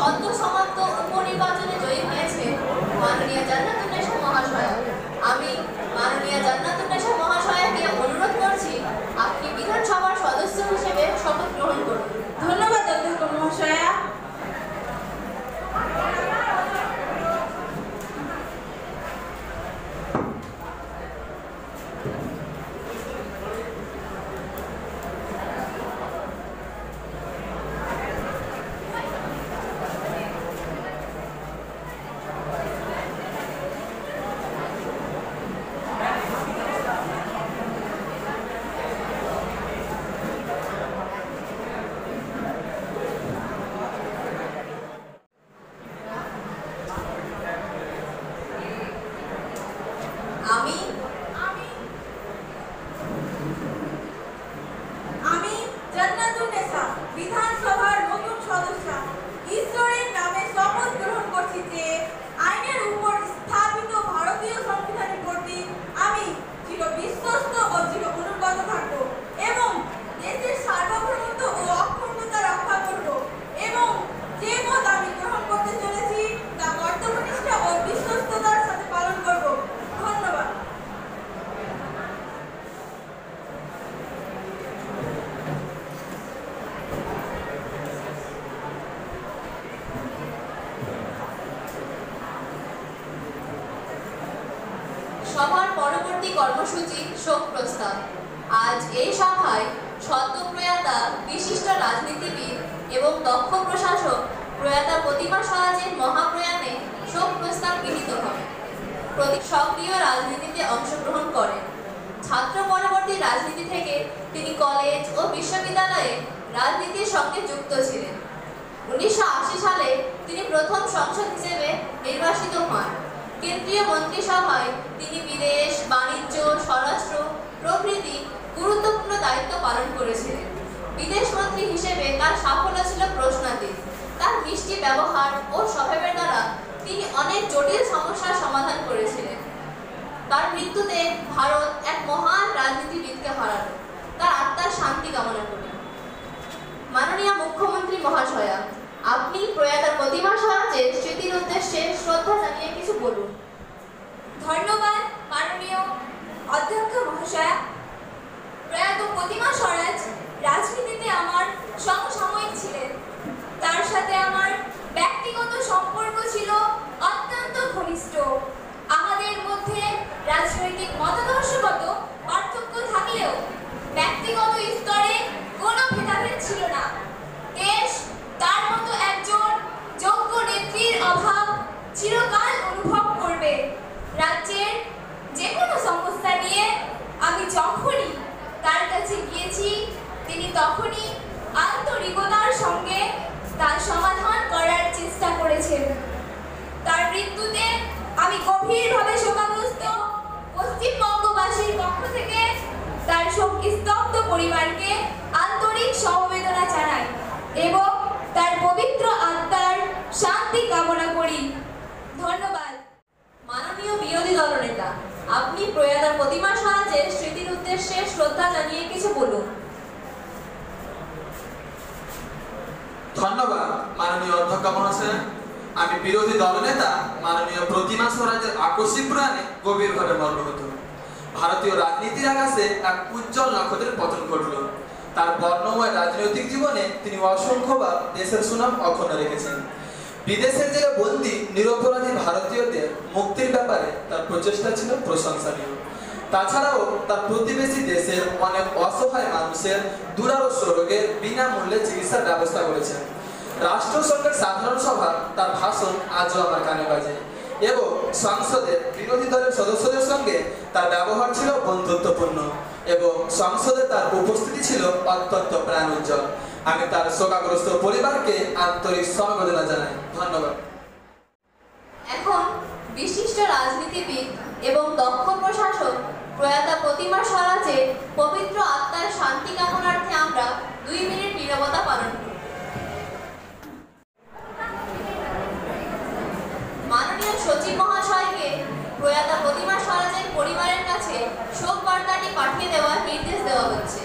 সদ্য সমাপ্ত উপনির্বাচনে জয়ী হয়েছে মাননীয় জান্নাতুন্নেসা মহাশয়া। আমি মাননীয় জান্নাতুন্নেসা মহাশয়াকে অনুরোধ করছি আপনি বিধানসভার সদস্য হিসেবে শপথ গ্রহণ করুন। ধন্যবাদ অধ্যক্ষ মহাশয়া। আমি জান্নাতুন্নেসা বিধানসভার নতুন সদস্য ঈশ্বরের নামে শপথ গ্রহণ করছি যে আইনের উপর স্থাপিত ভারতীয় সংবিধানের প্রতি আমি চির বিশ্বস্ত ও চির অনুগত থাকব এবং দেশের সার্বভৌমত্ব ও অখণ্ডতা রক্ষা করব এবং যে পদ আমি গ্রহণ করতে চলেছি তা কর্তব্যনিষ্ঠা ও বিশ্বস্ততার সাথে পালন করব। ধন্যবাদ। সভার পরবর্তী কর্মসূচি শোক প্রস্তাব। আজ এই সভায় সদ্য প্রয়াতা বিশিষ্ট রাজনীতিবিদ এবং দক্ষ প্রশাসক প্রয়াতা প্রতিমা স্বরাজের মহাপ্রয়াণে শোক প্রস্তাব গৃহীত হবে। সক্রিয় রাজনীতিতে অংশগ্রহণ করেন। ছাত্র পরবর্তী রাজনীতি থেকে তিনি কলেজ ও বিশ্ববিদ্যালয়ে রাজনীতির সঙ্গে যুক্ত ছিলেন। 1980 সালে তিনি প্রথম সংসদ হিসেবে নির্বাচিত হন। কেন্দ্রীয় মন্ত্রিসভায় তিনি বিদেশ, বাণিজ্য, স্বরাষ্ট্র প্রভৃতি গুরুত্বপূর্ণ দায়িত্ব পালন করেছিলেন। বিদেশ মন্ত্রী হিসেবে তার সাফল্য ছিল প্রশ্নাতীত। তার মিষ্টি ব্যবহার ও স্বভাবের দ্বারা তিনি অনেক জটিল সমস্যার সমাধান করেছিলেন। তার মৃত্যুতে ভারত এক মহান রাজনীতিবিদকে হারাল। তার আত্মার শান্তি কামনা করি। মাননীয় মুখ্যমন্ত্রী মহাশয়া, আপনি প্রয়াতা প্রতিমা স্বরাজের স্মৃতির উদ্দেশ্যে শ্রদ্ধা জানিয়ে কিছু বলুন। ধন্যবাদ মাননীয় অধ্যক্ষ মহাশয়া। প্রয়াত প্রতিমা স্বরাজ রাজনীতিতে আমার সমসাময়িক ছিলেন। তার সাথে আমার ব্যক্তিগত সম্পর্ক ছিল অত্যন্ত ঘনিষ্ঠ। আমাদের মধ্যে রাজনৈতিক মতাদর্শগত পার্থক্য থাকলেও ব্যক্তিগত স্তরে কোনো ভেদাভেদ ছিল না। দেশ তার মতো একজন যোগ্য নেত্রীর অভাব চিরকাল অনুভব করবে। রাজ্যের যে কোনো সমস্যা নিয়ে আমি যখনই তার কাছে গিয়েছি তিনি তখনই আন্তরিকতার সঙ্গে তার সমাধান করার চেষ্টা করেছেন। তার মৃত্যুতে আমি গভীরভাবে শোকাগ্রস্ত। পশ্চিমবঙ্গবাসীর পক্ষ থেকে তার শোকস্তব্ধ পরিবারকে আন্তরিক সমবেদনা জানাই এবং তার পবিত্র আত্মার শান্তি কামনা করি। ধন্যবাদ। মাননীয় বিরোধী দলনেতা, আপনি প্রয়াতা প্রতিমা স্বরাজের স্মৃতির উদ্দেশ্যে শ্রদ্ধা জানিয়ে কিছু বলুন। ধন্যবাদ মাননীয় অধ্যক্ষ মহাশয়। আমি বিরোধী দলনেতা মাননীয় প্রতিমা স্বরাজের আকস্মিক প্রয়াণে গভীরভাবে মর্মাহত। ভারতীয় রাজনীতির আকাশে এক উজ্জ্বল নক্ষত্রের পতন ঘটল। তার বর্ণময় রাজনৈতিক জীবনে তিনি অসংখ্যবার দেশের সুনাম অক্ষুণ্ণ রেখেছেন। বিদেশের জেলে বন্দী নিরপরাধী ভারতীয়দের মুক্তির ব্যাপারে তার প্রচেষ্টা ছিল প্রশংসনীয়। তাছাড়াও তার প্রতিবেশী দেশের অনেক অসহায় মানুষের দুরারোগ্য রোগের বিনামূল্যে চিকিৎসার ব্যবস্থা করেছেন। রাষ্ট্রসংঘের সাধারণ সভা তার ভাষণ আজও আমার কানে বাজে এবং সংসদের বিরোধী দলের সদস্যদের সঙ্গে তার ব্যবহার ছিল বন্ধুত্বপূর্ণ এবং সংসদে তার উপস্থিতি ছিল অত্যন্ত প্রাণ উজ্জ্বল। আমি তার শোকাগ্রস্ত পরিবারকে আন্তরিক সমবেদনা জানাই। ধন্যবাদ। এখন বিশিষ্ট রাজনীতিবিদ এবং দক্ষ প্রশাসক প্রয়াতা প্রতিমা স্বরাজের পবিত্র আত্মার শান্তি কামনার্থে আমরা 2 মিনিট নীরবতা পালন করি। মাননীয় সচিব মহাশয়কে প্রয়াতা প্রতিমা স্বরাজের পরিবারের কাছে শোক বার্তাটি পাঠিয়ে দেওয়ার নির্দেশ দেওয়া হচ্ছে।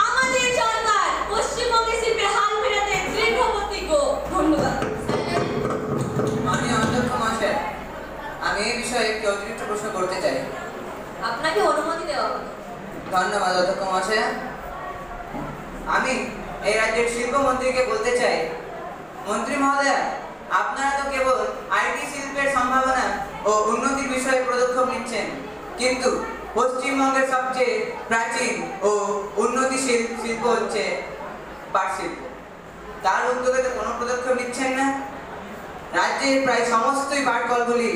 আমাদের সরকার পশ্চিমবঙ্গের শিল্পের হাল ফেরাতে দৃঢ় প্রতিজ্ঞ। ধন্যবাদ। মাননীয় অধ্যক্ষ মহাশয়, আমি এই বিষয়ে একটি অতিরিক্ত প্রশ্ন করতে চাই। আপনাকে অনুমতি দেওয়া হবে। ধন্যবাদ অধ্যক্ষ মহাশয়। আমি এই রাজ্যের শিল্পমন্ত্রীকে বলতে চাই, মন্ত্রী মহোদয়া, আপনারা তো কেবল আইটি শিল্পের সম্ভাবনা ও উন্নতির বিষয়ে পদক্ষেপ নিচ্ছেন, কিন্তু পশ্চিমবঙ্গের সবচেয়ে প্রাচীন ও উন্নতিশীল শিল্প হচ্ছে পাট শিল্প। তার উদ্যোগে তো কোনো পদক্ষেপ নিচ্ছেন না। রাজ্যের প্রায় সমস্তই পাট কলগুলি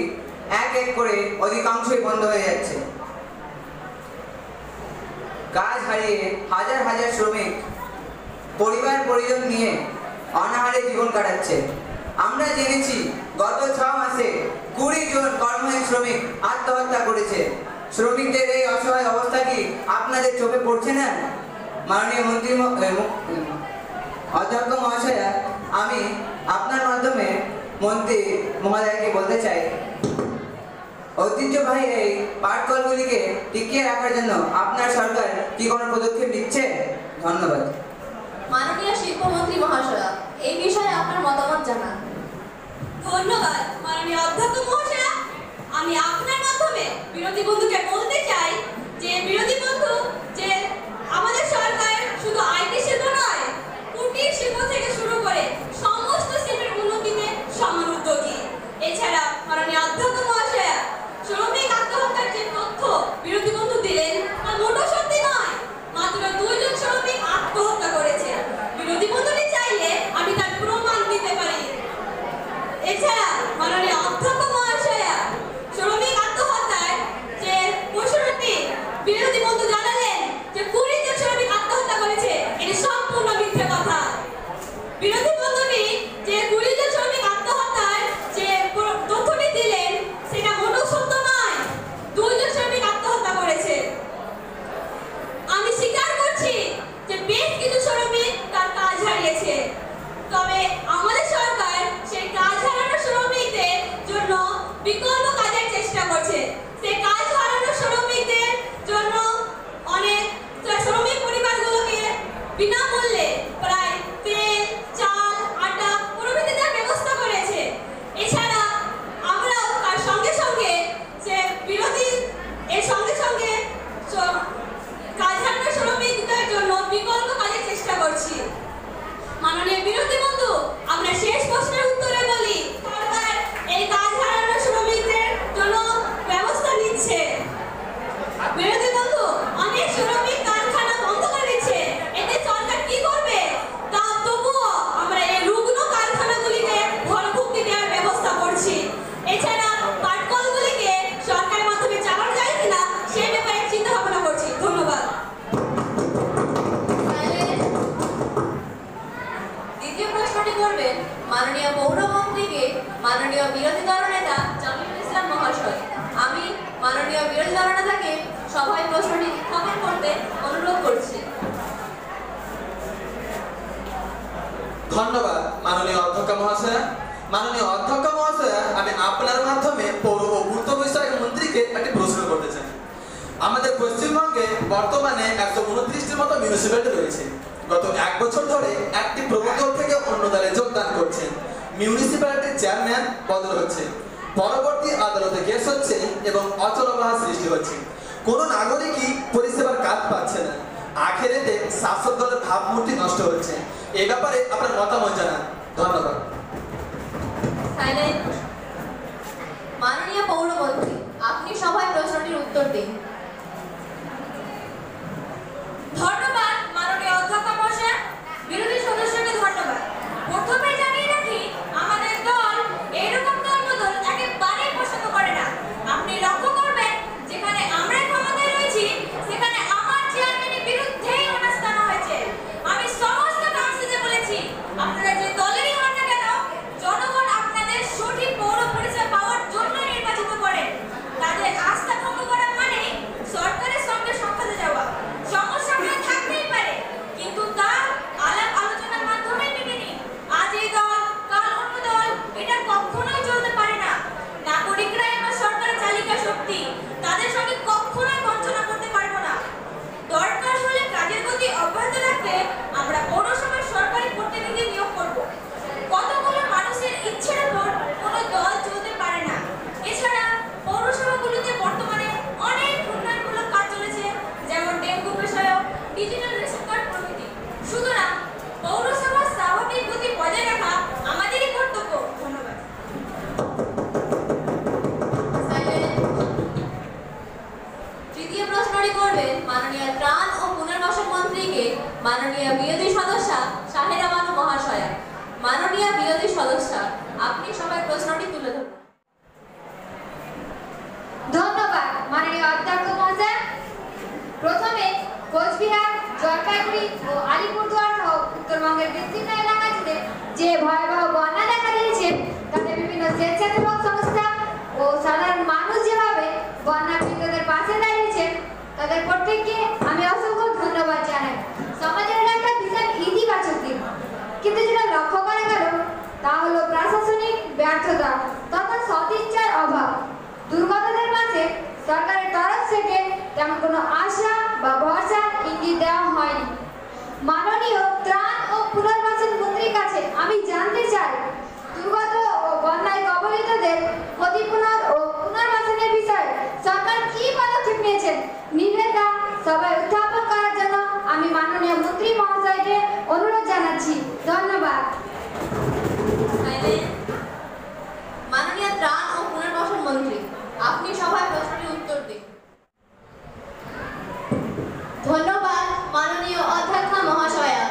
এক এক করে অধিকাংশই বন্ধ হয়ে যাচ্ছে। কাজ হারিয়ে হাজার হাজার শ্রমিক পরিবার পরিজন নিয়ে অনাহারে জীবন কাটাচ্ছে। আমরা জেনেছি গত 6 মাসে 20 জন কর্মহীন শ্রমিক আত্মহত্যা করেছে। শ্রমিকদের এই অসহায় অবস্থা কি আপনাদের চোখে পড়ছে না? মাননীয় মন্ত্রী অধ্যক্ষ মহাশয়া, আমি আপনার মাধ্যমে মন্ত্রী মহোদয়কে বলতে চাই, ঐতিহ্যবাহী এই পাট কলগুলিকে টিকিয়ে রাখার জন্য আপনার সরকার কি কোনো পদক্ষেপ নিচ্ছে? ধন্যবাদ। মাননীয় শিল্পমন্ত্রী মহাশয়া, এই বিষয়ে আপনার মতামত জানান। ধন্যবাদ মাননীয় অধ্যক্ষ মহাশয়া। আমি আপনার মাধ্যমে বিরোধী বন্ধুকে বলতে চাই যে বিরোধী বন্ধু, যে আমাদের সরকার শুধু আইটি শিল্প নয়, কুটির শিল্প থেকে শুরু করে সমস্ত শিল্পের উন্নতিতে সমান উদ্যোগী। এছাড়া মাননীয় অধ্যক্ষ মহাশয়া, শ্রমিক আত্মহত্যার যে তথ্য বিরোধী বন্ধু দিলেন তা মোটো সত্যি নয়। মাত্র 2 জন শ্রমিক আত্মহত্যা করেছে। বিরোধী বন্ধুটি চাইলে আমি তার প্রমাণ দিতে পারি। এছাড়া মাননীয় অধ্যক্ষ মহাশয়া, শ্রমিক আত্মহত্যার যে প্রশ্নটি বিরোধী বন্ধু জানালেন যে 20 জন শ্রমিক আত্মহত্যা করেছে, এটি সম্পূর্ণ মিথ্যে কথা। বিরোধী বন্ধুটি যে 20 জন শ্রমিক আত্মহত্যার যে তথ্যটি দিলেন সেটা মোটেও সত্য নয়। 2 জন শ্রমিক আত্মহত্যা করেছে। আমি স্বীকার করছি যে বেশ কিছু শ্রমিক তার কাজ হারিয়েছে, তবে আমাদের সরকার সেই কাজ হারানো শ্রমিকদের জন্য বিকল্প কাজের চেষ্টা করছে। সেই কাজ হারানো শ্রমিকদের জন্য অনেক শ্রমিক পরিবারগুলোকে বিনামূল্যে প্রায় তেল, চাল, আটা প্রভৃতি দেওয়ার ব্যবস্থা করেছে। এছাড়া আমরাও তার সঙ্গে সঙ্গে যে বিরোধী এর সঙ্গে সঙ্গে কাজ হারানো শ্রমিকদের জন্য বিকল্প কাজের চেষ্টা করছি। মাননীয় বিরোধী বন্ধু, আমরা শেষ প্রশ্নের উত্তরে বলি, সরকার এই কাজ হারানো শ্রমিকদের জন্য ব্যবস্থা নিচ্ছে। বিরোধী বন্ধু, অনেক শ্রমিক কারখানা বন্ধ করে দিচ্ছে, এতে সরকার কি করবে? তা তবুও আমরা এই রুগ্ন কারখানাগুলিকে ভরপুষ্টি দেওয়ার ব্যবস্থা করছি। এছাড়া পাটকলগুলিকে সরকারের মাধ্যমে চালানো যায় কিনা সে ব্যাপারে চিন্তা ভাবনা করছি। ধন্যবাদ। দ্বিতীয় প্রশ্নটি করবেন মাননীয় পৌরমন্ত্রীকে মাননীয় বিরোধী দলনেতা জামিলুল ইসলাম মহাশয়। আমি মাননীয় বিরোধী দলনেতাকে সভায় প্রশ্নটি উত্থাপন করতে অনুরোধ করছি। ধন্যবাদ মাননীয় অধ্যক্ষ মহাশয়া। মাননীয় অধ্যক্ষ মহাশয়া, আমি আপনার মাধ্যমে পৌর ও পূর্ত বিষয়ক মন্ত্রীকে একটি প্রশ্ন করতে চাই। আমাদের পশ্চিমবঙ্গে বর্তমানে 129টির মতো মিউনিসিপ্যালিটি রয়েছে। গত 1 বছর ধরে একটি প্রমুখ দল থেকে অন্য দলে যোগদান করছেন। মিউনিসিপ্যালিটির চেয়ারম্যান বদল হচ্ছে, পরবর্তী আদালতে কেস হচ্ছে এবং অচলাবস্থা সৃষ্টি হচ্ছে। কোনো নাগরিকই পরিষেবার কাজ পাচ্ছে না। আখেরেতে শাসক দলের ভাবমূর্তি নষ্ট হচ্ছে। এই ব্যাপারে আপনার মতামত জানান। ধন্যবাদ। মাননীয় পৌরমন্ত্রী, আপনি সভায় প্রশ্নটির উত্তর দিন। ধন্যবাদ মাননীয় অধ্যক্ষ মহাশয়। বিরোধী সদস্যকে ধন্যবাদ। প্রথমে জানিয়ে রাখি, আমাদের দল এরকম দলবদল একেবারেই পছন্দ করে না। আপনি লক্ষ্য করবেন, যেখানে আমরা ক্ষমতায় রয়েছি সেখানে আমার চেয়ারম্যানের বিরুদ্ধেই অনাস্থা হয়েছে। আমি সমস্ত কাউন্সিলে বলেছি, আপনারা যে দলে মাননীয় বিরোধী সদস্যা শাহেদা বানু মহাশয়া। মাননীয় বিরোধী সদস্যা, আপনি সবাই প্রশ্নটি তুলে ধরুন। ধন্যবাদ মাননীয় অধ্যক্ষ মহাশয়। প্রথমে কোচবিহার, জলপাইগুড়ি ও আলিপুরদুয়ার সহ উত্তরবঙ্গের বিস্তীর্ণ এলাকা জুড়ে যে ভয়াবহ বন্যা দেখা দিয়েছে, তাতে বিভিন্ন স্বেচ্ছাসেবক সংস্থা ও সাধারণ মানুষ যেভাবে বন্যা পীড়িতদের পাশে দাঁড়িয়েছেন, তাদের প্রত্যেককে আমি অসংখ্য ধন্যবাদ জানাই। সমাজের এটা একটা ভীষণ ইতিবাচক দিক, কিন্তু যেটা লক্ষ্য করা গেল তা হলো প্রশাসনিক ব্যর্থতা তথা সদিচ্ছার অভাব। দুর্গতদের মাঝে সরকারের তরফ থেকে তেমন কোনো আশা বা ভরসা ইঙ্গিত দেওয়া হয়নি। মাননীয় ত্রাণ ও পুনর্বাসন মন্ত্রীর কাছে আমি জানতে চাই, দুর্গত ও বন্যায় কবলিতদের ক্ষতিপূরণ ও পুনর্বাসনের বিষয়ে সরকার কি পদক্ষেপ নিয়েছেন, নিবেদন সবাই উত্থাপন করার জন্য আমি মাননীয় মন্ত্রী মহাশয়কে অনুরোধ জানাচ্ছি। ধন্যবাদ। মাননীয় ত্রাণ ও পুনর্বাসন মন্ত্রী, আপনি সবাই প্রশ্নটির উত্তর দিন। ধন্যবাদ মাননীয় অধ্যক্ষ মহাশয়া।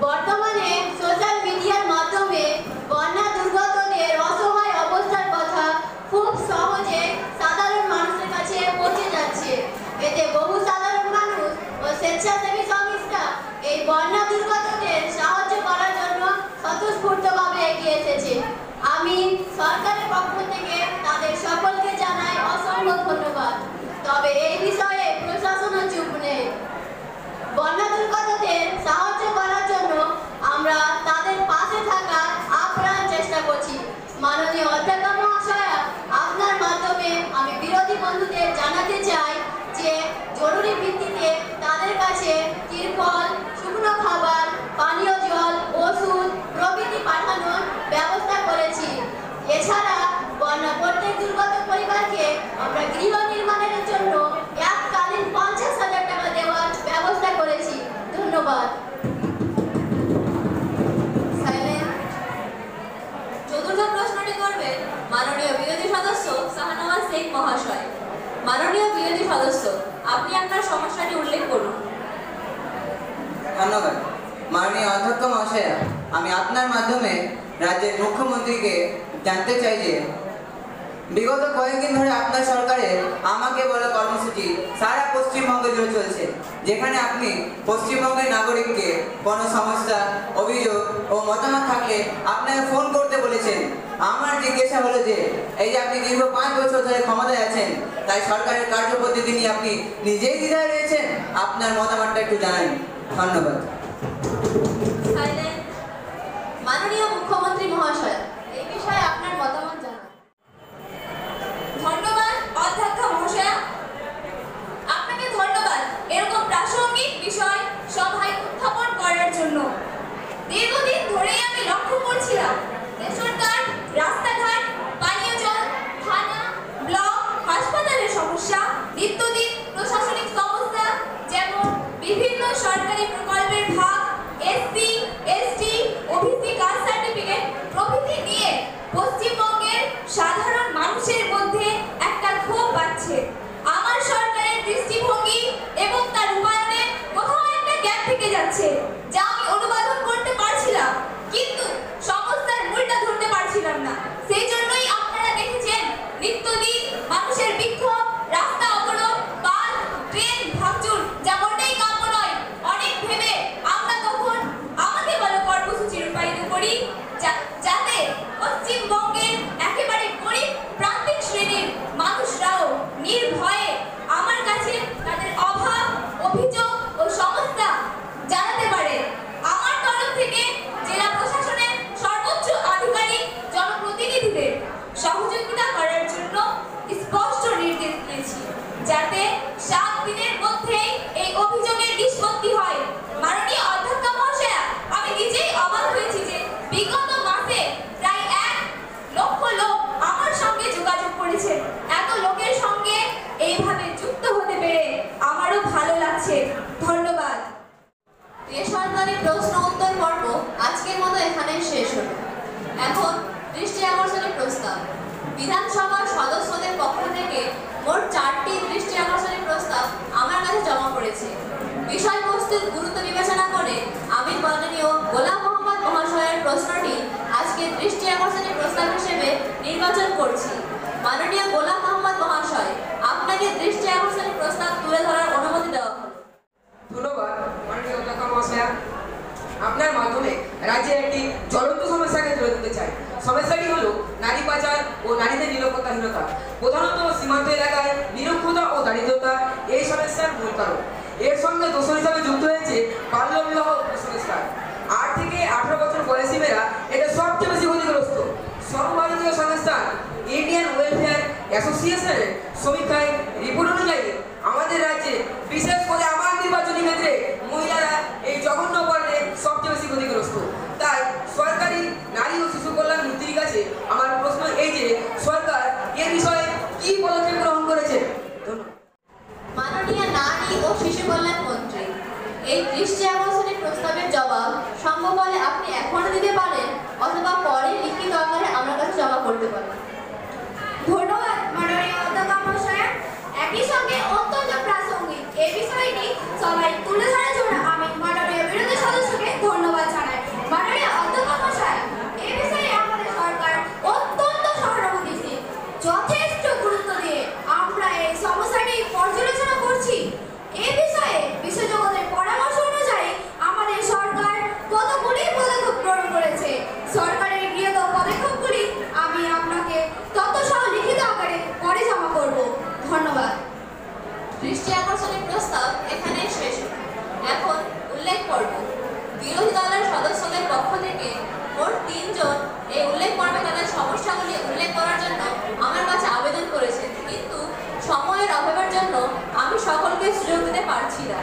বর্তমানে সোশ্যাল মিডিয়ার মাধ্যমে বন্যা দুর্গতদের অসহায় অবস্থার কথা খুব সহজে সাধারণ মানুষের কাছে পৌঁছে যাচ্ছে। এতে বহু সাধারণ মানুষ ও স্বেচ্ছাসেবী সংস্থা এই বন্যা দুর্গতদের সাহায্য করার জন্য স্বতঃস্ফূর্তভাবে এগিয়ে এসেছে। আমি সরকারের পক্ষ থেকে তাদের সকলকে জানাই অসংখ্য ধন্যবাদ। তবে এই বিষয়ে প্রশাসনও চুপ নেই। বন্যা দুর্গতদের সাহায্য করার জন্য আমরা তাদের পাশে থাকার আপ্রাণ চেষ্টা করছি। মাননীয় অধ্যক্ষ মহাশয়া, আপনার মাধ্যমে আমি বিরোধী বন্ধুদের জানাতে চাই যে জরুরি ভিত্তিতে তাদের কাছে তিরপল, শুকনো খাবার, পানীয় জল, ওষুধ প্রভৃতি পাঠানোর ব্যবস্থা করেছি। এছাড়া বন্যা প্রত্যেক দুর্গত পরিবারকে আমরা গৃহ নির্মাণের জন্য এককালীন 50,000 টাকা দেওয়ার ব্যবস্থা করেছি। ধন্যবাদ। চতুর্থ প্রশ্নটি করবেন মাননীয় বিরোধী সদস্য শাহনওয়াজ শেখ মহাশয়। মাননীয় বিরোধী সদস্য, আপনি আপনার সমস্যাটি উল্লেখ করুন। ধন্যবাদ মাননীয় অধ্যক্ষ মহাশয়া। আমি আপনার মাধ্যমে রাজ্যের মুখ্যমন্ত্রীকে জানতে চাই যে বিগত কয়েকদিন ধরে আপনার সরকারের আমাকে বলা কর্মসূচি সারা পশ্চিমবঙ্গ জুড়ে চলছে, যেখানে আপনি পশ্চিমবঙ্গের নাগরিককে কোনো সমস্যা, অভিযোগ ও মতামত থাকলে আপনাকে ফোন করতে বলেছেন। আমার জিজ্ঞাসা হলো যে এই যে আপনি দীর্ঘ 5 বছর ধরে ক্ষমতায় আছেন, তাই সরকারের কার্যপদ্ধতি নিয়ে আপনি নিজেই দ্বিধায় রয়েছেন। আপনার মতামতটা একটু জানান। ধন্যবাদ। মাননীয় মুখ্যমন্ত্রী মহাশয়, এই বিষয়ে আপনার মতামত জানান। ধন্যবাদ অধ্যক্ষ মহাশয়া। আপনাকে ধন্যবাদ এরকম প্রাসঙ্গিক বিষয় সভায় উত্থাপন করার জন্য। দীর্ঘদিন ধরেই আমি লক্ষ্য করছিলাম যে সরকার রাস্তাঘাট, পানীয় জল, থানা, ব্লক, হাসপাতালের সমস্যা, নিত্যদিন প্রশাসনিক সমস্যা যেমন বিভিন্ন সরকারি প্রকল্পের ভাগ, SC, ST, OBC caste certificate প্রভৃতি নিয়ে পশ্চিমবঙ্গের সাধারণ মানুষের মধ্যে একটা ক্ষোভ বাড়ছে। আমার সরকারের দৃষ্টিভঙ্গি এবং তার রূপায়ণে কোথাও একটা গ্যাপ থেকে যাচ্ছে, যা আমি অনুবাদন করতে পারছিলাম, কিন্তু সমস্যার মূলটা ধরতে পারছিলাম না। সেই জন্যই আপনারা দেখেছেন নিত্যদিন মানুষের বিক্ষোভ, রাস্তা অবরোধ, বাস, ট্রেন ভাঙচুর, যা মোটেই কাম্য নয়। অনেক ভেবে আমরা তখন আমাকে বলো কর্মসূচি রূপায়িত করি, যাতে পশ্চিমবঙ্গের একেবারে গরিব প্রান্তিক শ্রেণীর মানুষরাও নির্ভয়ে আমার কাছে তাদের অভাব, অভিযোগ ও সমস্যা জানাতে পারে। আমার তরফ থেকে জেলা প্রশাসনের সর্বোচ্চ আধিকারিক জনপ্রতিনিধিদের সহযোগিতা করার জন্য স্পষ্ট নির্দেশ দিয়েছি, যাতে 7 দিনের মধ্যেই এই অভিযোগের নিষ্পত্তি হয়। মাননীয় অধ্যক্ষ মহাশয়া, আমি নিজেই অবাক হয়েছি যে বিগত মাসে প্রায় 1 লক্ষ লোক আমার সঙ্গে যোগাযোগ করেছে। এত লোকের সঙ্গে এইভাবে যুক্ত হতে পেরে আমারও ভালো লাগছে। ধন্যবাদ। বেসরকারি প্রশ্ন উত্তর পর্ব আজকের মতো এখানেই শেষ হলো। এখন দৃষ্টি আকর্ষণের প্রস্তাব। বিধানসভার সদস্যদের পক্ষ থেকে মোট 4টি দৃষ্টি আকর্ষণের প্রস্তাব আমার কাছে জমা পড়েছে। বিষয়বস্তুর গুরুত্ব বিবেচনা করে মাননীয় গোলাম মোহাম্মদ মহাশয়ের প্রশ্নটি আজকে দৃষ্টি আকর্ষণের প্রস্তাব হিসেবে নির্বাচন করছি। মাননীয় গোলাম মোহাম্মদ মহাশয়, আপনাকে দৃষ্টি আকর্ষণের প্রস্তাব তুলে ধরার অনুমতি দেওয়া হলো। ধন্যবাদ মাননীয় অধ্যক্ষ মহাশয়া। আপনার মাধ্যমে রাজ্যের একটি জ্বলন্ত সমস্যাকে তুলে ধরতে চাই। সমস্যাটি হলো নারী পাচার ও নারীদের নিরাপত্তাহীনতা। প্রধানত সীমান্ত এলাকায় নিরক্ষরতা ও দারিদ্রতা এই সমস্যার মূল কারণ। এর সঙ্গে দোষর হিসাবে যুক্ত হয়েছে বাল্যবিবাহ কুসংস্কার। 8 থেকে 18 বছর বয়সী মেয়েরা এটা সবচেয়ে বেশি ক্ষতিগ্রস্ত। সর্বভারতীয় সংস্থা ইন্ডিয়ান ওয়েলফেয়ার অ্যাসোসিয়েশনের সমীক্ষায় রিপোর্ট অনুযায়ী আমাদের রাজ্যে, বিশেষ করে আমার নির্বাচনী ক্ষেত্রে, মহিলারা এই জঘন্য অপরাধে সবচেয়ে বেশি ক্ষতিগ্রস্ত। তাই সরকারি নারী ও শিশু কল্যাণ মন্ত্রীর কাছে আমার প্রশ্ন এই যে, সরকার এ বিষয়ে কি পদক্ষেপ গ্রহণ করেছে? ধন্যবাদ। মাননীয় নারী ও শিশু কল্যাণ মন্ত্রী, এই দৃষ্টি আকর্ষণের প্রস্তাবের জবাব সম্ভব হলে আপনি এখনো দিতে পারেন অথবা পরে লিখিত আকারে আমার কাছে জমা করতে পারেন। ধন্যবাদ মাননীয় অধ্যক্ষ মহাশয়া। একই সঙ্গে অত্যন্ত প্রাসঙ্গিক এই বিষয়টি সবাই তুলে ধরার জন্য আমি মাননীয় বিরোধী সদস্যকে ধন্যবাদ জানাই। মাননীয় অধ্যক্ষ মহাশয়, এই বিষয়ে আমাদের সরকার অত্যন্ত সহানুভূতিশীল। যথেষ্ট গুরুত্ব দিয়ে আমরা এই সমস্যাটি পর্যালোচনা করছি। এই বিষয়ে বিশেষজ্ঞদের পরামর্শ অনুযায়ী আমাদের সরকার কতগুলি পদক্ষেপ গ্রহণ করেছে। সরকারের গৃহীত পদক্ষেপগুলি আমি আপনাকে তথ্যসহ লিখিত আকারে পরে জমা করব। ধন্যবাদ। দৃষ্টি আকর্ষণের প্রস্তাব এখানে শেষ হলো। এখন উল্লেখ পর্ব। বিরোধী দলের সদস্যদের পক্ষ থেকে মোট 3 জন এই উল্লেখ পর্বে তাদের সমস্যাগুলি উল্লেখ করার জন্য আমার কাছে আবেদন করেছেন, কিন্তু সময়ের অভাবের জন্য আমি সকলকে সুযোগ দিতে পারছি না।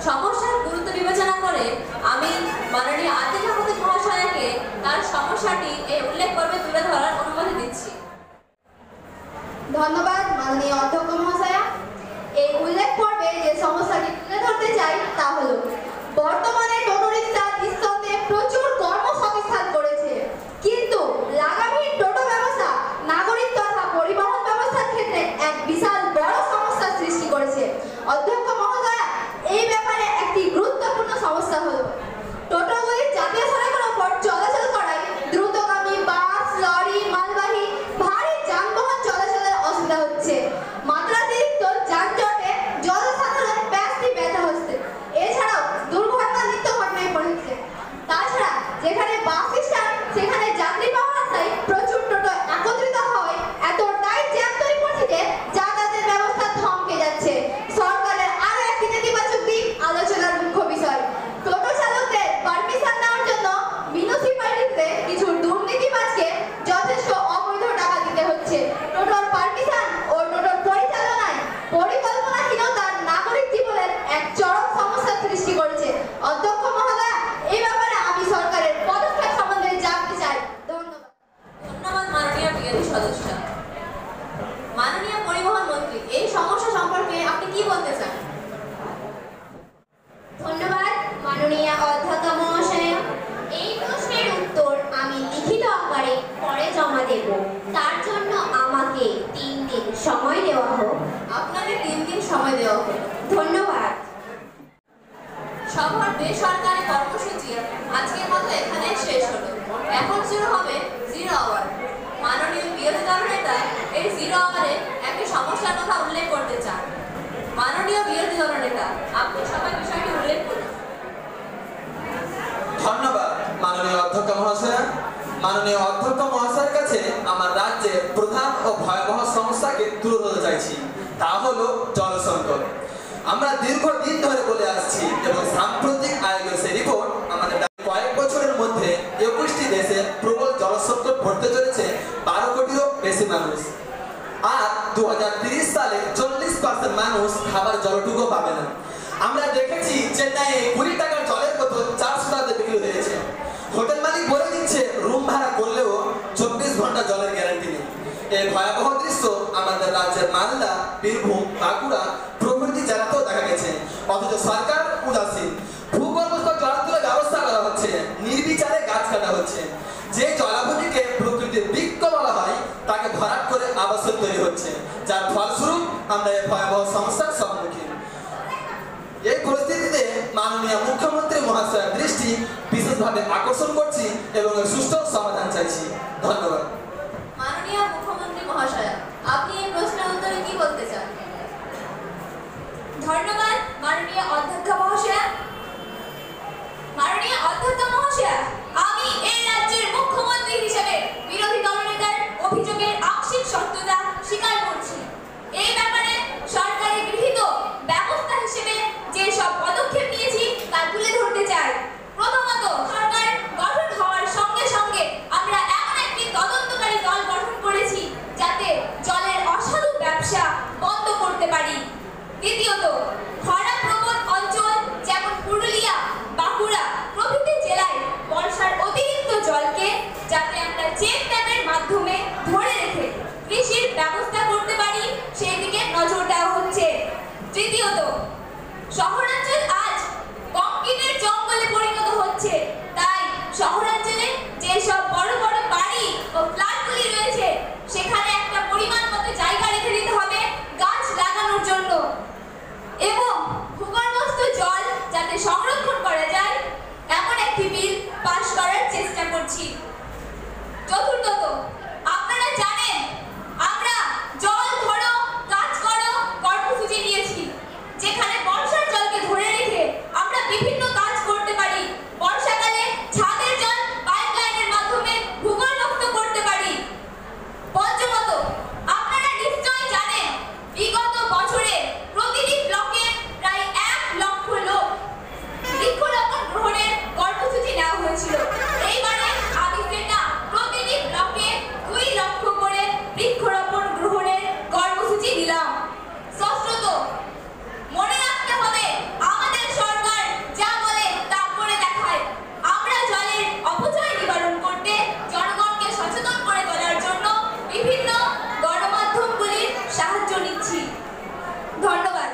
সমস্যার গুরুত্ব বিবেচনা করে আমি মাননীয় আতিক আহমেদ মহাশয়কে তার সমস্যাটি এই উল্লেখ পর্বে তুলে ধরার অনুমতি দিচ্ছি। ধন্যবাদ মাননীয় অধ্যক্ষ মহাশয়া। এই উল্লেখ পর্বে যে সমস্যাটি তুলে ধরতে চাই তা হলো, বর্তমানে টোটো রিক্সা নিঃসন্দেহে প্রচুর কর্মসংস্থান করেছে, কিন্তু লাগামহীন টোটো ব্যবস্থা নাগরিক তথা পরিবহন ব্যবস্থার ক্ষেত্রে এক বিশাল বড় সমস্যার সৃষ্টি করেছে। অধ্যক্ষ মহোদয়া, এই ব্যাপারে একটি গুরুত্বপূর্ণ সমস্যা হলো টোটোগুলি জাতীয় সড়কের ওপর চলাচল করায় দ্রুতগামী বাস, লরি, মালবাহী ভারী যানবাহন চলাচলের অসুবিধা হচ্ছে। মাত্রাতিরিক্ত যানজটে জনসাধারণ ব্যস্তি ব্যথা হচ্ছে। এছাড়াও দুর্ঘটনা নিত্য ঘটনায় পড়েছে। তাছাড়া যেখানে বাস স্ট্যান্ড সেখানে যাত্রী পাওয়ার আশায় প্রচুর টোটো একত্রিত হয়, এতটাই জ্যাম তৈরি করছে যে যাতায়াতের ব্যবস্থা থমকে যাচ্ছে। সরকারের আরো একটি নেতিবাচক দিক আলোচনার মুখ্য বিষয়। টোটো চালকদের পারমিশন নেওয়ার জন্য মিউনিসিপ্যালিটিতে কিছু দুর্নীতিবাজকে যথেষ্ট অবৈধ টাকা দিতে হচ্ছে। টোটোর পারমিশন ও টোটোর পরিচালনায় পরিকল্পনাহীনতা নাগরিক জীবনের এক চরম সমস্যার সৃষ্টি করেছে। অধ্যক্ষ মহোদয়া, এই ব্যাপারে আমি সরকারের পদক্ষেপ সম্বন্ধে জানতে চাই। ধন্যবাদ। ধন্যবাদ মাননীয় বিরোধী সদস্য। মাননীয় পরিবহন মন্ত্রী, এই সমস্যা সম্পর্কে আপনি কি বলতে চান? ধন্যবাদ মাননীয় অধ্যক্ষ মহাশয়া। এই প্রশ্নের উত্তর আমি লিখিত আকারে পরে জমা দেব। তার জন্য আমাকে 3 দিন সময় দেওয়া হোক। আপনাকে 3 দিন সময় দেওয়া হলো। ধন্যবাদ। সভার বেসরকারি কর্মসূচি আজকের মতো এখানে শেষ হলো। এখন শুরু হবে 0 আওয়ার। মাননীয় বিরোধী দল নেতা এই 0 আওয়ারে একটি সমস্যার কথা উল্লেখ করতে চান। মাননীয় বিরোধী দল নেতা, আপনি সবাই বিষয়টি উল্লেখ করুন। ধন্যবাদ মাননীয় অধ্যক্ষ মহাশয়। মাননীয় অধ্যক্ষ মহাশয়ের কাছে আমার রাজ্যের প্রধান ও ভয়াবহ সমস্যাকে তুলে ধরতে চাইছি, তা হলো জল সংকট। আমরা দীর্ঘদিন ধরে বলে আসছি এবং সাম্প্রতিক আয়োগের সেই রিপোর্ট আমাদের কয়েক বছরের মধ্যে 21টি দেশে প্রবল জল সংকট পড়তে চলেছে 12 কোটিরও বেশি মানুষ। আর 2030 সালে 40% মানুষ খাবার জলটুকু পাবে না। আমরা দেখেছি চেন্নাইয়ে 20 টাকার জলের বোতল 400 টাকাতে বিক্রি হয়েছে। হোটেল মালিক বলে দিচ্ছে রুম ভাড়া করলেও 24 ঘন্টা জলের গ্যারান্টি নেই। এই ভয়াবহ দৃশ্য আমাদের রাজ্যের মালদা, বীরভূম, বাঁকুড়া প্রভৃতি জেলাতেও দেখা গেছে। অথচ সরকার উদাসীন। ভূগর্ভস্থ জল তুলে ব্যবস্থা করা হচ্ছে, নির্বিচারে গাছ কাটা হচ্ছে। যে জলাভূমিকে প্রকৃতির বৃক্ষ বলা হয় তাকে ভরাট করে আবাসন তৈরি হচ্ছে, যার ফলস্বরূপ আমরা এই ভয়াবহ সমস্যার সম্মুখীন। এই পরিস্থিতিতে মাননীয় মুখ্যমন্ত্রী মহাশয়ের দৃষ্টি গভীরভাবে আকর্ষণ করছি এবং এর সুষ্ঠু সমাধান চাইছি। ধন্যবাদ। মাননীয় মুখ্যমন্ত্রী মহাশয়া, আপনি এই প্রশ্নের উত্তরে কি বলতে চান? ধন্যবাদ মাননীয় অধ্যক্ষ মহাশয়া। মাননীয় অধ্যক্ষ মহাশয়া, আমি এই রাজ্যের মুখ্যমন্ত্রী হিসেবে বিরোধী দলনেতার অভিযোগের আংশিক সত্যতা স্বীকার করছি। এই ব্যাপারে সরকারের গৃহীত ব্যবস্থা হিসেবে যে সব পদক্ষেপ নিয়েছি তা তুলে ধরতে চাই। প্রথমত, সরকার গঠন হওয়ার সঙ্গে সঙ্গে আমরা এমন একটি তদন্তকারী দল গঠন করেছি যাতে জলের অসাধু ব্যবসা বন্ধ করতে পারি। দ্বিতীয়ত, খরাপ্রবণ অঞ্চল যেমন পুরুলিয়া, বাঁকুড়া প্রভৃতি জেলায় বর্ষার অতিরিক্ত জলকে যাতে আমরা চেক ড্যামের মাধ্যমে ধরে রেখে কৃষির ব্যবস্থা করতে পারি সেই দিকে নজর দেওয়া হচ্ছে। তৃতীয়ত, শহরাঞ্চল আজ কংক্রিটের জঙ্গলে পরিণত হচ্ছে, তাই শহরাঞ্চলে যেসব বড় বড় বাড়ি ও ফ্ল্যাটগুলি রয়েছে সেখানে একটা পরিমাণ মতো জায়গা রেখে দিতে হবে গাছ লাগানোর জন্য এবং ভূগর্ভস্থ জল যাতে সংরক্ষণ করা যায় এমন একটি বিল পাস করার চেষ্টা করছি। চতুর্থত, আপনারা জানেন আমরা জল ধরো কাজ করো কর্মসূচি নিয়েছি, যেখানে বর্ষার জলকে ধরে রেখে আমরা বিভিন্ন কাজ করতে পারি। বর্ষাকালে ছাদের জল পাইপলাইনের মাধ্যমে ভূগর্ভস্থ করতে পারি। পঞ্চমত, আপনারা নিশ্চয়ই জানেন বিগত বছরে প্রতিটি ব্লকে প্রায় 1 লক্ষ লোক বৃক্ষরোপণ গ্রহণের কর্মসূচি নেওয়া হয়েছিল। এইবারে আমি সেটা প্রতিটি ব্লকে 2 লক্ষ করে বৃক্ষরোপণ গ্রহণের কর্মসূচি দিলাম। ষষ্ঠত, মনে রাখতে হবে আমাদের সরকার যা বলে তা করে দেখায়। আমরা জলের অপচয় নিবারণ করতে জনগণকে সচেতন করে তোলার জন্য বিভিন্ন গণমাধ্যমগুলির সাহায্য নিচ্ছি। ধন্যবাদ।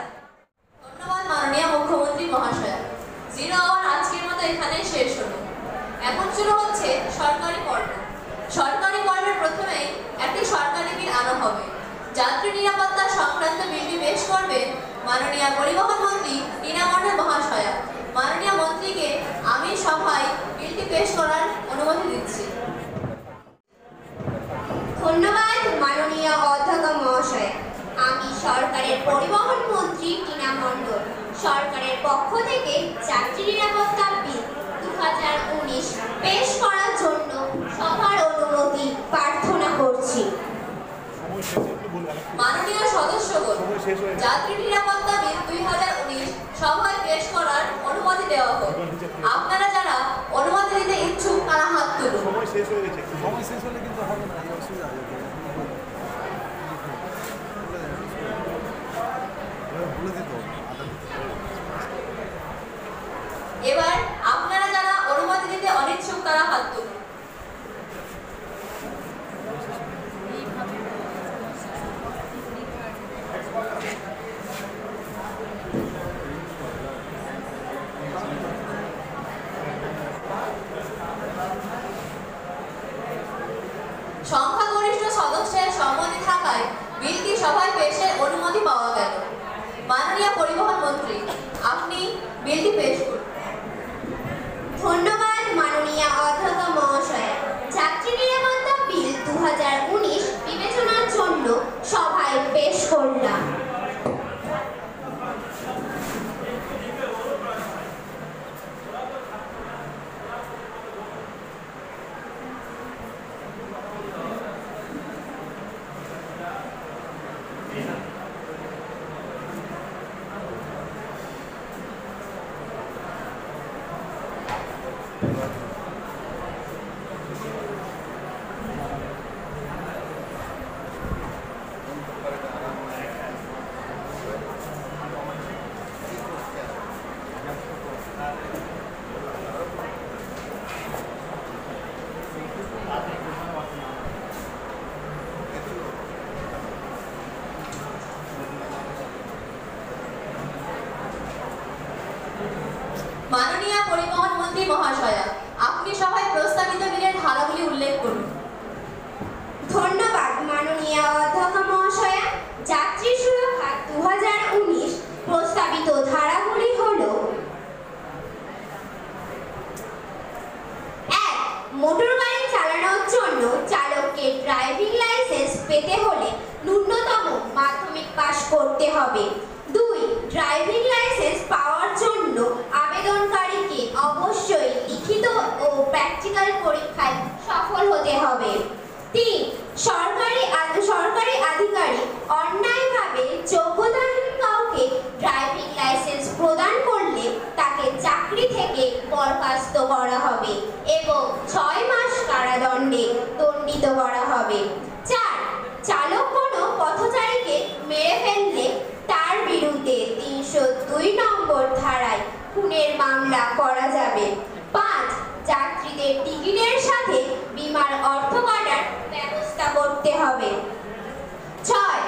ধন্যবাদ মাননীয় মুখ্যমন্ত্রী মহাশয়া। জিরো আওয়ার আজকের মতো এখানে শেষ হলো। এখন শুরু হচ্ছে সরকারি পর্ব। সরকারি পর্বের প্রথমেই একটি সরকারি বিল আনা হবে। যাত্রী নিরাপত্তা সংক্রান্ত বিলটি পেশ করবেন মাননীয় পরিবহন মন্ত্রী টিনা মণ্ডল মহাশয়া। মাননীয় মন্ত্রীকে আমি সভায় বিলটি পেশ করার অনুমতি দিচ্ছি। ধন্যবাদ মাননীয় অধ্যক্ষ মহাশয়। আমি সরকারের পরিবহন মন্ত্রী টিনা মণ্ডল সরকারের পক্ষ থেকে যাত্রী নিরাপত্তা বিল 2019 পেশ করার জন্য সবার অনুমতি প্রার্থনা করছি। মাননীয় সদস্যগণ, যাত্রী নিরাপত্তা বিল 2019 সভায় পেশ করার অনুমতি দেওয়া হোক। আপনারা যারা অনুমতি দিতে ইচ্ছুক তারা হাত তুলুন। সময় শেষ হয়ে গেছে। সময় শেষ হলে কিন্তু হবে না, এই অসুবিধা হবে। বলে দিতে হবে। এবার আপনারা যারা অনুমতি দিতে অনিচ্ছুক তারা হাত তুলুন। সংখ্যাগরিষ্ঠ সদস্যের সম্মতি থাকায় বিলটি সভায় পেশের অনুমতি পাওয়া গেল। মাননীয় পরিবহন মন্ত্রী, আপনি বিলটি পেশ করুন। ধন্যবাদ মাননীয় অধ্যক্ষ মহাশয়। যাত্রী নিরাপত্তা বিল 2019 বিবেচনার জন্য সভায় পেশ করলাম। মাননীয় পরিবহন মন্ত্রী মহাশয়া, আপনি সভায় প্রস্তাবিত বিলের ধারাগুলি উল্লেখ করুন। ধন্যবাদ মাননীয় অধ্যক্ষ মহাশয়া। যাত্রী সুরক্ষা 2019 প্রস্তাবিত ধারাগুলি হল: করতে হবে। 2. ড্রাইভিং লাইসেন্স পাওয়ার জন্য আবেদনকারীকে অবশ্যই লিখিত ও প্র্যাকটিক্যাল পরীক্ষায় সফল হতে হবে। 3. সরকারি আধিকারিক অন্যায়ভাবে যোগ্যতাহীন কাউকে ড্রাইভিং লাইসেন্স প্রদান করলে তাকে চাকরি থেকে বরখাস্ত করা হবে এবং 6 মাস কারাদণ্ডে দণ্ডিত করা হবে। 4. চালক কোনো পথচারীকে মেরে ফেললে তার বিরুদ্ধে 302 নম্বর ধারায় খুনের মামলা করা যাবে। 5. যাত্রীদের টিকিটের সাথে বীমার অর্থ কাটার ব্যবস্থা করতে হবে। 6.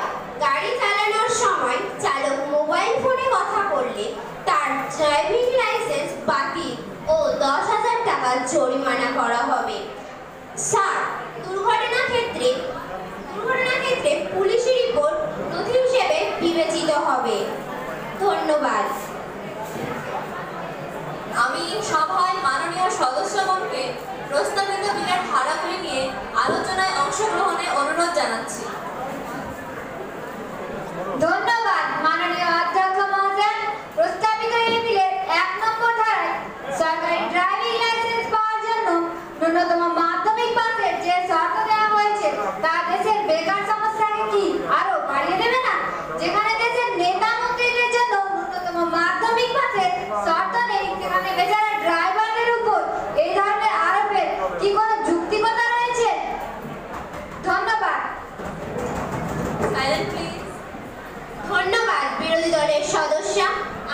গাড়ি চালানোর সময় চালক মোবাইল ফোনে কথা বললে তার ড্রাইভিং লাইসেন্স বাতিল ও 10,000 টাকা জরিমানা করা হবে। 7. দুর্ঘটনা ক্ষেত্রে পুলিশি রিপোর্ট নথি হিসেবে বিবেচিত হবে। ধন্যবাদ। আমি সভায় মাননীয় সদস্যগণকে প্রস্তাবিত বিলের ধারাগুলি নিয়ে আলোচনায় অংশগ্রহণে অনুরোধ জানাচ্ছি। ধন্যবাদ মাননীয় অধ্যক্ষ মহোদয়। প্রস্তাবিত এই বিলের 1 নম্বর ধারায় সরকারি ড্রাইভিং লাইসেন্স পাওয়ার জন্য ন্যূনতম মাধ্যমিক পাসের যে শর্ত দেওয়া হয়েছে তা দেশের বেকার সমস্যাকে কি আরো বাড়িয়ে দেবে না? যেখানে দেশের নেতা মন্ত্রীদের জন্য ন্যূনতম মাধ্যমিক পাসের শর্ত নেই, সেখানে বেচারা ড্রাইভারদের উপর এই ধরনের আরোপের কি কোনো যুক্তিকতা রয়েছে? ধন্যবাদ। Silent please. ধন্যবাদ বিরোধী দলের সদস্য।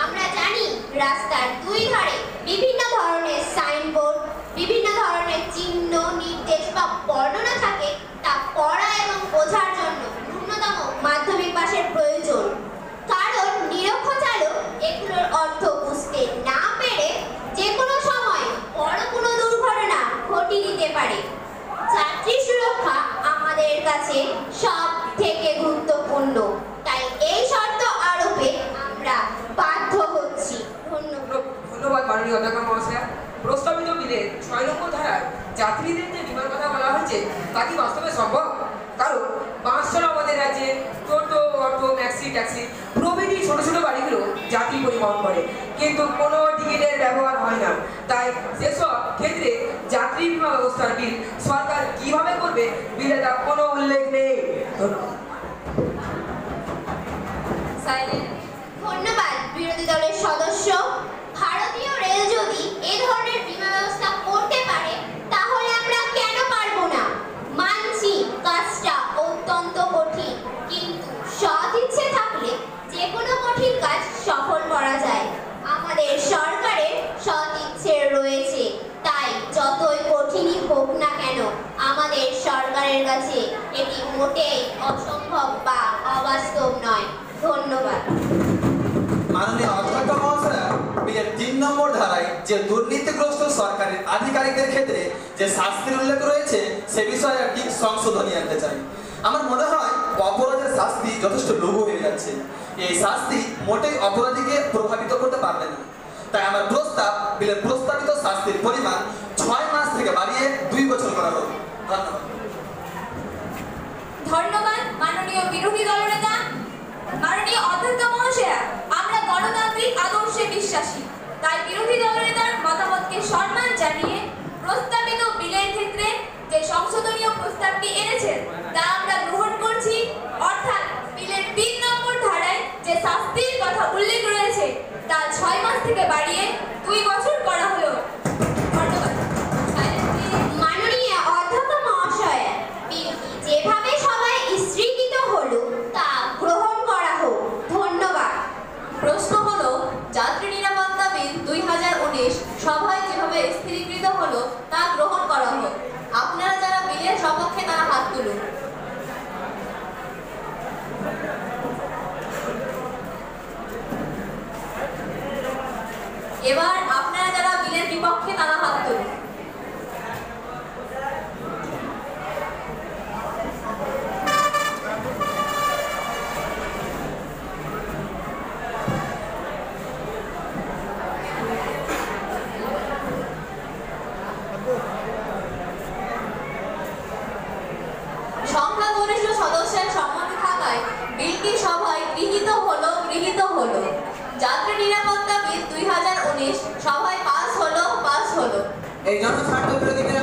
আমরা জানি রাস্তার দুই ধারে বিভিন্ন ধরনের সাইনবোর্ড, বিভিন্ন ধরনের চিহ্ন, নির্দেশ বা বর্ণনা থাকে, তা পড়া এবং বোঝার জন্য ন্যূনতম মাধ্যমিক পাসের প্রয়োজন। কারণ নিরক্ষ চালক এগুলোর অর্থ বুঝতে না পেরে যে কোনো সময় বড় কোনো দুর্ঘটনা ঘটিয়ে দিতে পারে। যাত্রী সুরক্ষা আমাদের কাছে সব থেকে গুরুত্বপূর্ণ, তাই এই শর্ত আরোপে আমরা বাধ্য হচ্ছি। ধন্যবাদ মাননীয় অধ্যক্ষ মহাশয়া। প্রস্তাবিত বিলের 6 নম্বর ধারায় যাত্রীদের যে বিমার কথা বলা হয়েছে তা কি বাস্তবে সম্ভব? কারণ 500 আমাদের রাজ্যে টোটো, অটো, ম্যাক্সি, ট্যাক্সি প্রভৃতি ছোট ছোট গাড়িগুলো যাত্রী পরিবহন করে, কিন্তু কোনো টিকিটের ব্যবহার হয় না। তাই সেসব ক্ষেত্রে যাত্রী বিমা ব্যবস্থার বিল সরকার কিভাবে করবে বিলে তা কোনো উল্লেখ নেই। ধন্যবাদ। সাইলেন্ট। ধন্যবাদ বিরোধী দলের সদস্য। ভারতীয় রেল যদি এ ধরনের বীমা ব্যবস্থা করতে পারে তাহলে আমরা কেন পারবো না? মানছি কাজটা অত্যন্ত কঠিন, কিন্তু সৎ ইচ্ছে থাকলে যে কোনো কঠিন কাজ সফল করা যায়। আমাদের সরকারের সৎ ইচ্ছে রয়েছে, তাই যতই কঠিনই হোক না কেন আমাদের সরকারের কাছে এটি মোটেই অসম্ভব বা অবাস্তব নয়। ধন্যবাদ। মাননীয় অধ্যক্ষ মহাশয়া, বিলের 3 নম্বর ধারায় যে দুর্নীতিগ্রস্ত সরকারি আধিকারিকদের ক্ষেত্রে যে শাস্তির উল্লেখ রয়েছে সে বিষয়ে একটি সংশোধনী আনতে চাই। আমার মনে হয় অপরাধের শাস্তি যথেষ্ট লঘু হয়ে যাচ্ছে। এই শাস্তি মোটেই অপরাধীকে প্রভাবিত করতে পারবে না। তাই আমার প্রস্তাব বিলের প্রস্তাবিত শাস্তির পরিমাণ 6 মাস থেকে বাড়িয়ে 2 বছর করা হোক। ধন্যবাদ। ধন্যবাদ মাননীয় বিরোধী দলনেতা। মাননীয় অধ্যক্ষ মহাশয়া, আমরা গণতান্ত্রিক আদর্শে বিশ্বাসী, তাই বিরোধী দলনেতার মতামতকে সম্মান জানিয়ে প্রস্তাবিত বিলের ক্ষেত্রে যে সংশোধনীয় প্রস্তাবটি এনেছেন তা আমরা গ্রহণ করছি। অর্থাৎ বিলের 3 নম্বর ধারায় যে শাস্তির কথা উল্লেখ রয়েছে তা 6 মাস থেকে বাড়িয়ে 2 বছর করা হলো। ধন্যবাদ। মাননীয় অধ্যক্ষ মহাশয়, বিলটি যেভাবে সবাই স্থগিত হলো তা গ্রহণ করা হোক। ধন্যবাদ। প্রশ্ন হলো, যাত্রী নিরাপত্তা বিল 2019 সভায় যেভাবে স্থিরীকৃত হলো তা গ্রহণ করা হোক। আপনারা যারা বিলের সপক্ষে তারা হাত তুলুন। এবার আপনারা যারা বিলের বিপক্ষে তারা হাত তুলুন। সংখ্যাগরিষ্ঠ সদস্যের সম্মতি থাকায় বিলটি সভায় গৃহীত 20 সভায় পাস হলো। এই জনস্বার্থ বিরোধী বিল